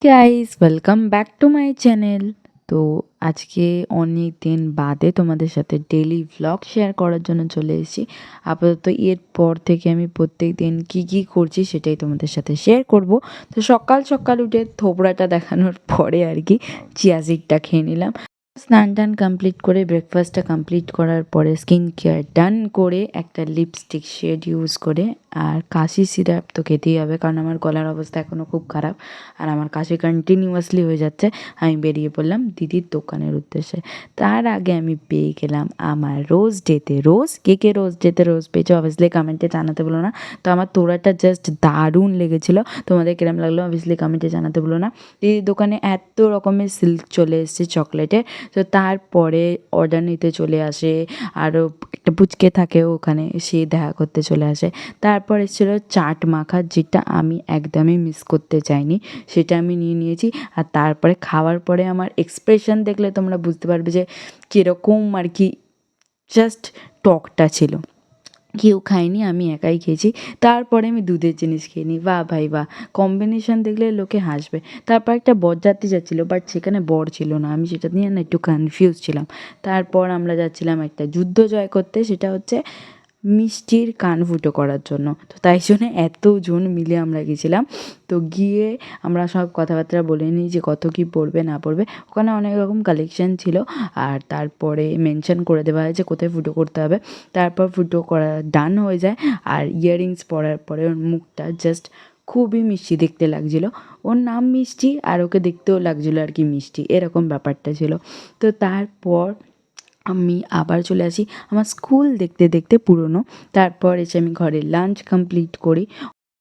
Guys welcome back to my channel. তো আজকে অনেক দিন বাদে তোমাদের সাথে ডেইলি ভ্লগ শেয়ার করার জন্য চলে এসেছি। আপাতত এরপর থেকে আমি প্রত্যেক দিন কী করছি সেটাই তোমাদের সাথে শেয়ার করব। তো সকাল সকাল উঠে থোবড়াটা দেখানোর পরে আর কি চিয়া সিডটা খেয়ে নিলাম। স্নান টান কমপ্লিট করে ব্রেকফাস্টটা কমপ্লিট করার পরে স্কিন কেয়ার ডান করে একটা লিপস্টিক শেড ইউজ করে আর কাশি সিরাপ তো খেতেই হবে, কারণ আমার গলার অবস্থা এখনও খুব খারাপ আর আমার কাশি কন্টিনিউয়াসলি হয়ে যাচ্ছে। আমি বেরিয়ে পড়লাম দিদির দোকানের উদ্দেশ্যে। তার আগে আমি পেয়ে গেলাম আমার রোজ ডেতে রোজ। কে রোজ ডেতে রোজ পেয়েছো অবভিয়াসলি কমেন্টে জানাতে বলো না। তো আমার তোড়াটা জাস্ট দারুণ লেগেছিলো, তোমাদের কিরম লাগলো অবভিয়াসলি কমেন্টে জানাতে বলো না। দিদির দোকানে এত রকমের সিল্ক চলে এসেছে চকলেটের। তো তারপরে অর্ডার নিতে চলে আসে, আরও একটা পুচকে থাকে ওখানে, সে দেখা করতে চলে আসে। তারপর এসেছিলো চাট মাখা, যেটা আমি একদমই মিস করতে চাইনি, সেটা আমি নিয়ে নিয়েছি। আর তারপরে খাওয়ার পরে আমার এক্সপ্রেশন দেখলে তোমরা বুঝতে পারবে যে কীরকম আর কি জাস্ট টকটা ছিল। কেউ খায়নি, আমি একাই খেয়েছি। তারপরে আমি দুধের জিনিস খেয়ে নিই। বাহ ভাই বাহ, কম্বিনেশন দেখলে লোকে হাসবে। তারপর একটা বরযাত্রী যাচ্ছিলো, বাট সেখানে বর ছিল না, আমি সেটা নিয়ে না একটু কনফিউজ ছিলাম। তারপর আমরা যাচ্ছিলাম একটা যুদ্ধ জয় করতে, সেটা হচ্ছে মিষ্টির কানফুটো করার জন্য। তো তাই জন্য এতজন মিলে আমরা গেছিলাম। তো গিয়ে আমরা সব কথাবার্তা বলে নিই যে কত কী পড়বে না পড়বে। ওখানে অনেক রকম কালেকশান ছিল, আর তারপরে মেনশন করে দেওয়া হয় যে কোথায় ফুটো করতে হবে। তারপর ফুটো করা ডান হয়ে যায়, আর ইয়াররিংস পরার পরে ওর মুখটা জাস্ট খুবই মিষ্টি দেখতে লাগছিলো। ওর নাম মিষ্টি আর ওকে দেখতেও লাগছিলো আর কি মিষ্টি, এরকম ব্যাপারটা ছিল। তো তারপর আমি আবার চলে আসি আমার স্কুল দেখতে দেখতে পুরনো। তারপর এসে আমি ঘরে লাঞ্চ কমপ্লিট করি।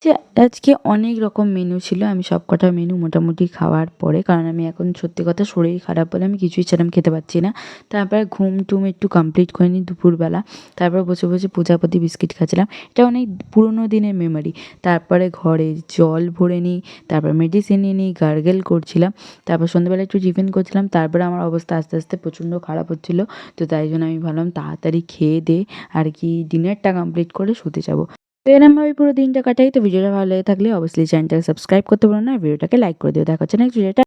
যে আজকে অনেক রকম মেনু ছিল, আমি সব কটা মেনু মোটামুটি খাওয়ার পরে, কারণ আমি এখন সত্যি কথা শরীর খারাপ বলে আমি কিছুই সেরকম খেতে পারছি না। তারপরে ঘুম টুম একটু কমপ্লিট করে নিই দুপুরবেলা। তারপর বসে বসে প্রজাপতি বিস্কিট খাচ্ছিলাম, এটা অনেক পুরোনো দিনের মেমোরি। তারপরে ঘরে জল ভরে নিই, তারপর মেডিসিন নিয়ে নিই, গার্গেল করছিলাম। তারপর সন্ধ্যেবেলা একটু টিফিন করছিলাম। তারপরে আমার অবস্থা আস্তে আস্তে প্রচণ্ড খারাপ হচ্ছিলো। তো তাই জন্য আমি ভাবলাম তাড়াতাড়ি খেয়ে দিয়ে আর কি ডিনারটা কমপ্লিট করে শুতে যাবো। তো এরমভাবে পুরো দিনটা কাটাই। তো ভিডিওটা ভালো লেগে থাকলে অবশ্যই চ্যানেলটাকে সাবস্ক্রাইব করতে পারো না, ভিডিওটাকে লাইক করে দিও। দেখা হচ্ছে নেক্সট ভিডিওটা।